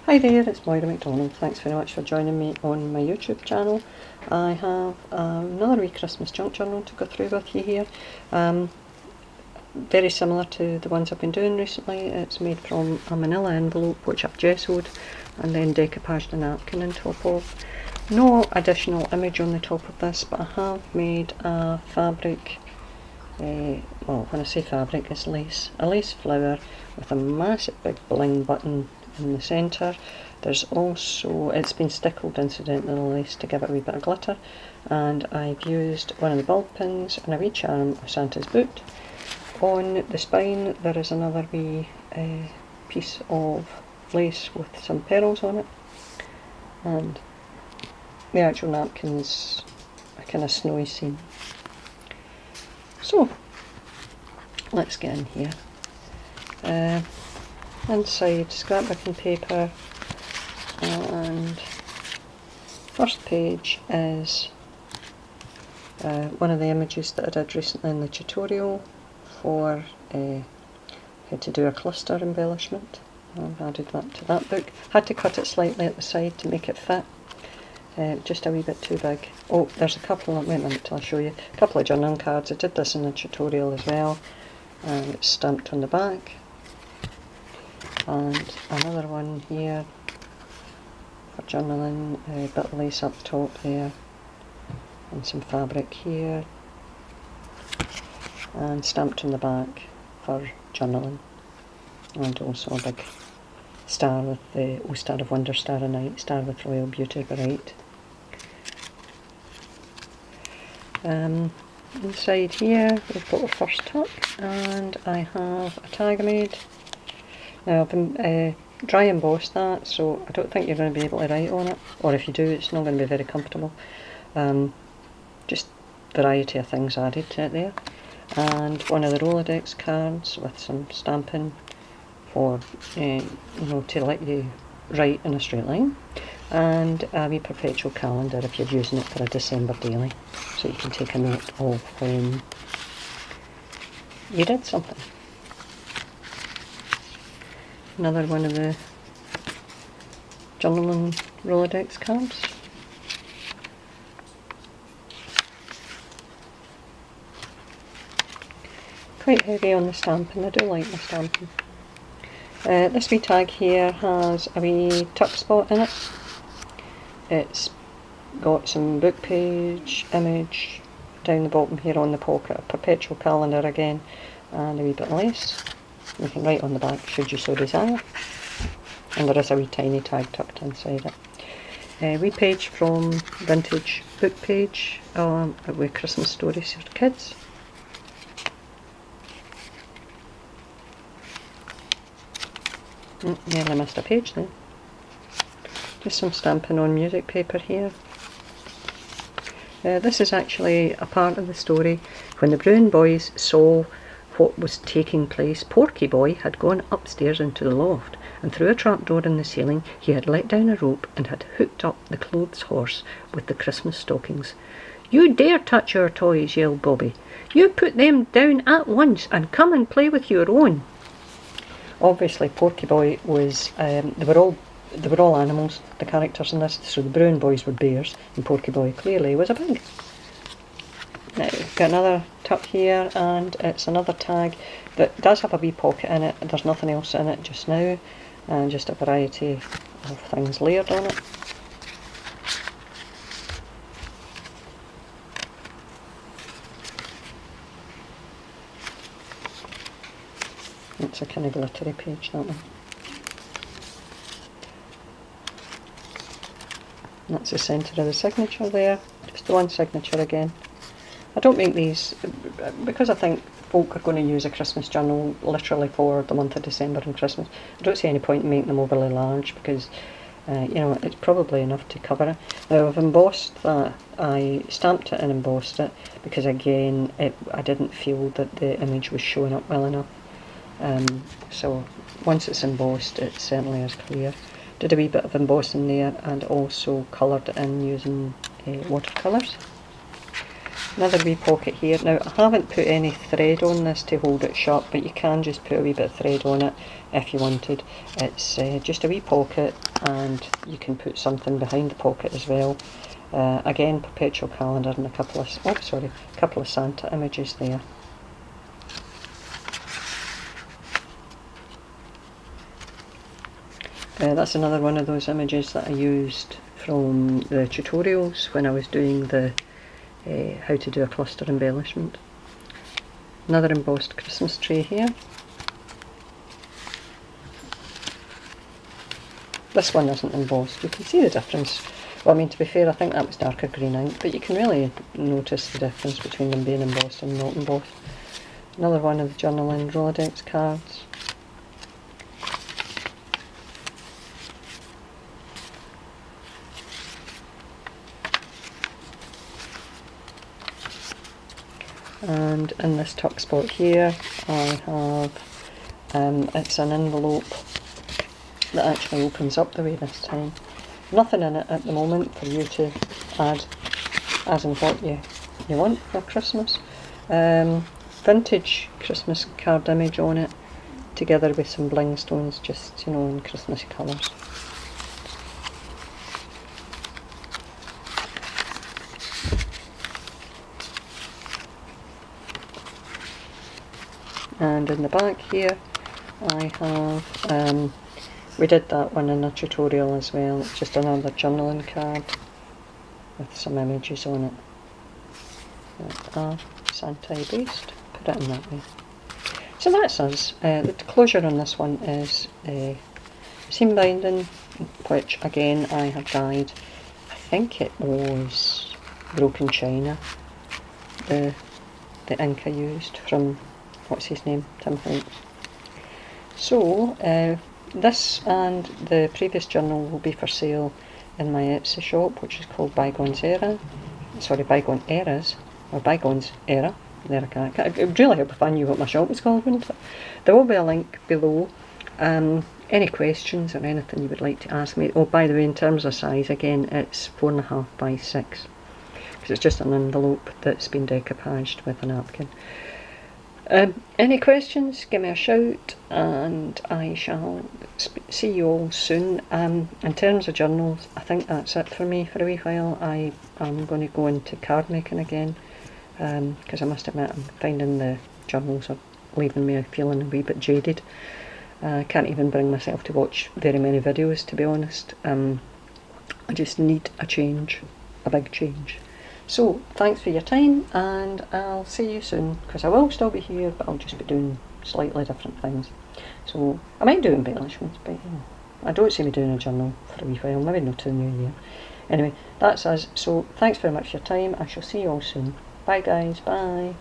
Hi there, it's Moira McDonald. Thanks very much for joining me on my YouTube channel. I have another wee Christmas junk journal to go through with you here. Very similar to the ones I've been doing recently. It's made from a manila envelope which I've gessoed and then decoupaged a napkin on top of. No additional image on the top of this, but I have made a fabric, well, when I say fabric, it's lace. A lace flower with a massive big bling button in the centre. There's also, it's been stickled incidentally to give it a wee bit of glitter, and I've used one of the bulb pins and a wee charm of Santa's boot. On the spine there is another wee piece of lace with some pearls on it, and the actual napkin's a kind of snowy scene. So let's get in here. Inside, scrapbooking paper, and first page is one of the images that I did recently in the tutorial for how to do a cluster embellishment. I've added that to that book. Had to cut it slightly at the side to make it fit, just a wee bit too big. Oh, there's a couple, wait a minute till I show you, a couple of journaling cards. I did this in the tutorial as well, and it's stamped on the back. And another one here for journaling, a bit of lace up top there, and some fabric here, and stamped on the back for journaling, and also a big star with the Star of Wonder, Star of Night, Star with Royal Beauty Bright. Inside here we've got the first tuck, and I have a tag made. Now I've been dry embossed that, so I don't think you're going to be able to write on it, or if you do it's not going to be very comfortable. Just variety of things added to it there. And one of the Rolodex cards with some stamping for, you know, to let you write in a straight line. And a wee perpetual calendar if you're using it for a December daily, so you can take a note of when you did something. Another one of the journaling Rolodex cards. Quite heavy on the stamping, I do like the stamping. This wee tag here has a wee tuck spot in it. It's got some book page image down the bottom here on the pocket, a perpetual calendar again, and a wee bit of lace. You can write on the back should you so desire, and there is a wee tiny tag tucked inside it. A wee page from Vintage Book Page with Christmas stories for kids. Nearly missed a page then. Just some stamping on music paper here. This is actually a part of the story. When the Brown boys saw what was taking place, Porky Boy had gone upstairs into the loft, and through a trapdoor in the ceiling he had let down a rope and had hooked up the clothes horse with the Christmas stockings. "You dare touch our toys," yelled Bobby. "You put them down at once and come and play with your own." Obviously Porky Boy was, they were all animals, the characters in this, so the Brown boys were bears and Porky Boy clearly was a pig. Now we've got another tuck here, and it's another tag that does have a wee pocket in it. There's nothing else in it just now, and just a variety of things layered on it. It's a kind of glittery page, that one. And that's the centre of the signature there, just the one signature again. I don't make these because I think folk are going to use a Christmas journal literally for the month of December and Christmas. I don't see any point in making them overly large because you know, it's probably enough to cover it. Now I've embossed that, I stamped it and embossed it because again I didn't feel that the image was showing up well enough. So once it's embossed it certainly is clear. Did a wee bit of embossing there and also coloured it in using watercolours. Another wee pocket here. Now I haven't put any thread on this to hold it shut, but you can just put a wee bit of thread on it if you wanted. It's just a wee pocket, and you can put something behind the pocket as well. Again, perpetual calendar and a couple of Santa images there. That's another one of those images that I used from the tutorials when I was doing the how to do a cluster embellishment. Another embossed Christmas tree here. This one isn't embossed, you can see the difference. Well, I mean, to be fair, I think that was darker green ink, but you can really notice the difference between them being embossed and not embossed. Another one of the journaling Rolodex cards. And in this tuck spot here I have, it's an envelope that actually opens up the way this time. Nothing in it at the moment for you to add as in what you want for Christmas. Vintage Christmas card image on it, together with some bling stones, just, you know, in Christmassy colours. And in the back here I have, we did that one in a tutorial as well, it's just another journaling card with some images on it. Santa based, put it in that way. So that's us. The closure on this one is seam binding, which again I have dyed, I think it was Broken China, the ink I used from, what's his name, Tim Franks. So this and the previous journal will be for sale in my Etsy shop, which is called Bygones Era. Sorry, Bygone Eras, or Bygones Era. There I can. It would really help if I knew what my shop was called, wouldn't it? There will be a link below. Any questions or anything you would like to ask me. Oh, by the way, in terms of size, again, it's 4.5 by 6. Because it's just an envelope that's been decoupaged with a napkin. Any questions, give me a shout, and I shall see you all soon. In terms of journals, I think that's it for me for a wee while. I am going to go into card making again, because I must admit I'm finding the journals are leaving me feeling a wee bit jaded. I can't even bring myself to watch very many videos, to be honest. I just need a change, a big change. So, thanks for your time, and I'll see you soon, because I will still be here, but I'll just be doing slightly different things. So, I might do embellishments, but you know, I don't see me doing a journal for a wee while, maybe not till the new year. Anyway, that's us. So, thanks very much for your time. I shall see you all soon. Bye guys, bye.